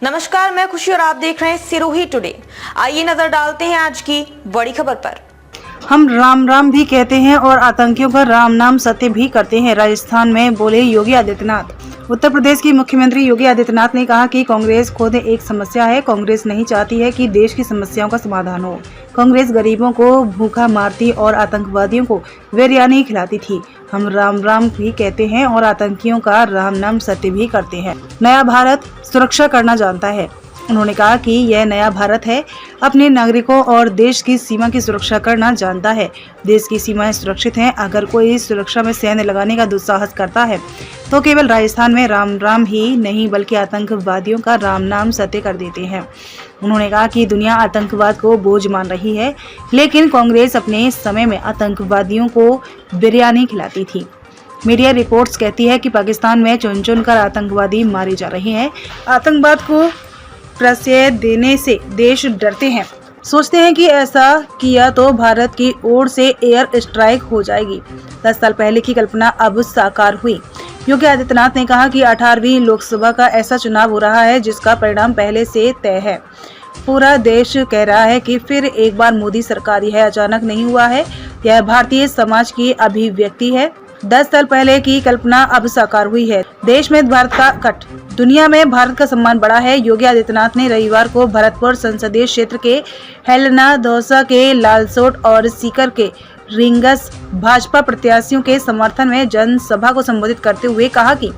नमस्कार, मैं खुशी और आप देख रहे हैं सिरोही टुडे। आइए नजर डालते हैं आज की बड़ी खबर पर। हम राम राम भी कहते हैं और आतंकियों का राम नाम सत्य भी करते हैं, राजस्थान में बोले योगी आदित्यनाथ। उत्तर प्रदेश की मुख्यमंत्री योगी आदित्यनाथ ने कहा कि कांग्रेस खुद एक समस्या है। कांग्रेस नहीं चाहती है कि देश की समस्याओं का समाधान हो। कांग्रेस गरीबों को भूखा मारती और आतंकवादियों को बिरयानी खिलाती थी। हम राम राम भी कहते हैं और आतंकियों का राम नाम सत्य भी करते हैं। नया भारत सुरक्षा करना जानता है। उन्होंने कहा कि यह नया भारत है, अपने नागरिकों और देश की सीमा की सुरक्षा करना जानता है। देश की सीमाएं सुरक्षित हैं। अगर कोई सुरक्षा में सैन्य लगाने का दुस्साहस करता है तो केवल राजस्थान में राम राम ही नहीं बल्कि आतंकवादियों का राम नाम सत्य कर देते हैं। उन्होंने कहा कि दुनिया आतंकवाद को बोझ मान रही है, लेकिन कांग्रेस अपने समय में आतंकवादियों को बिरयानी खिलाती थी। मीडिया रिपोर्ट्स कहती है कि पाकिस्तान में चुन चुन कर आतंकवादी मारे जा रहे हैं। आतंकवाद को प्रश्रय देने से देश डरते हैं, सोचते हैं कि ऐसा किया तो भारत की ओर से एयर स्ट्राइक हो जाएगी। 10 साल पहले की कल्पना अब साकार हुई। योगी आदित्यनाथ ने कहा कि 18वीं लोकसभा का ऐसा चुनाव हो रहा है जिसका परिणाम पहले से तय है। पूरा देश कह रहा है कि फिर एक बार मोदी सरकार यह अचानक नहीं हुआ है, यह भारतीय समाज की अभिव्यक्ति है। 10 साल पहले की कल्पना अब साकार हुई है। देश में भारत का कट, दुनिया में भारत का सम्मान बढ़ा है। योगी आदित्यनाथ ने रविवार को भरतपुर संसदीय क्षेत्र के हेलना, दौसा के लालसोट और सीकर के रिंगस भाजपा प्रत्याशियों के समर्थन में जनसभा को संबोधित करते हुए कहा कि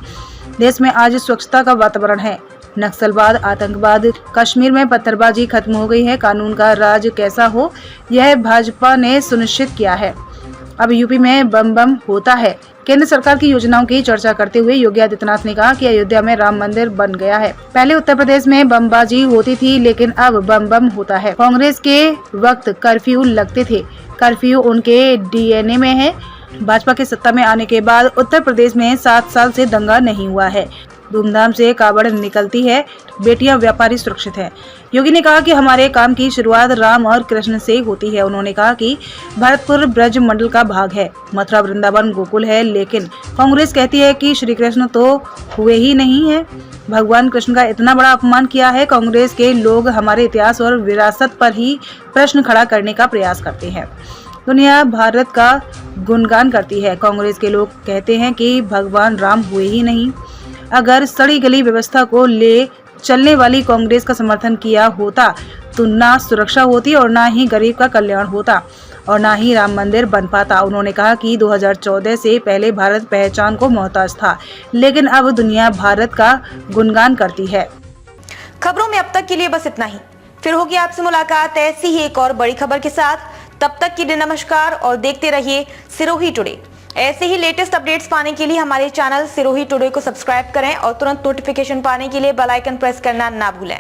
देश में आज स्वच्छता का वातावरण है। नक्सलवाद, आतंकवाद, कश्मीर में पत्थरबाजी खत्म हो गई है। कानून का राज कैसा हो, यह भाजपा ने सुनिश्चित किया है। अब यूपी में बम बम होता है। केंद्र सरकार की योजनाओं की चर्चा करते हुए योगी आदित्यनाथ ने कहा कि अयोध्या में राम मंदिर बन गया है। पहले उत्तर प्रदेश में बमबाजी होती थी, लेकिन अब बम बम होता है। कांग्रेस के वक्त कर्फ्यू लगते थे, कर्फ्यू उनके डीएनए में है। भाजपा के सत्ता में आने के बाद उत्तर प्रदेश में 7 साल से दंगा नहीं हुआ है। धूमधाम से कावड़ निकलती है, बेटियां व्यापारी सुरक्षित हैं। योगी ने कहा कि हमारे काम की शुरुआत राम और कृष्ण से होती है। उन्होंने कहा कि भरतपुर ब्रज मंडल का भाग है, मथुरा वृंदावन गोकुल है, लेकिन कांग्रेस कहती है कि श्री कृष्ण तो हुए ही नहीं है। भगवान कृष्ण का इतना बड़ा अपमान किया है। कांग्रेस के लोग हमारे इतिहास और विरासत पर ही प्रश्न खड़ा करने का प्रयास करते हैं। दुनिया भारत का गुणगान करती है। कांग्रेस के लोग कहते हैं कि भगवान राम हुए ही नहीं। अगर सड़ी गली व्यवस्था को ले चलने वाली कांग्रेस का समर्थन किया होता तो ना सुरक्षा होती और ना ही गरीब का कल्याण होता और ना ही राम मंदिर बन पाता। उन्होंने कहा कि 2014 से पहले भारत पहचान को मोहताज था, लेकिन अब दुनिया भारत का गुणगान करती है। खबरों में अब तक के लिए बस इतना ही। फिर होगी आपसे मुलाकात ऐसी ही एक और बड़ी खबर के साथ। तब तक के लिए नमस्कार और देखते रहिए सिरोही टुडे। ऐसे ही लेटेस्ट अपडेट्स पाने के लिए हमारे चैनल सिरोही टुडे को सब्सक्राइब करें और तुरंत नोटिफिकेशन पाने के लिए बेल आइकन प्रेस करना ना भूलें।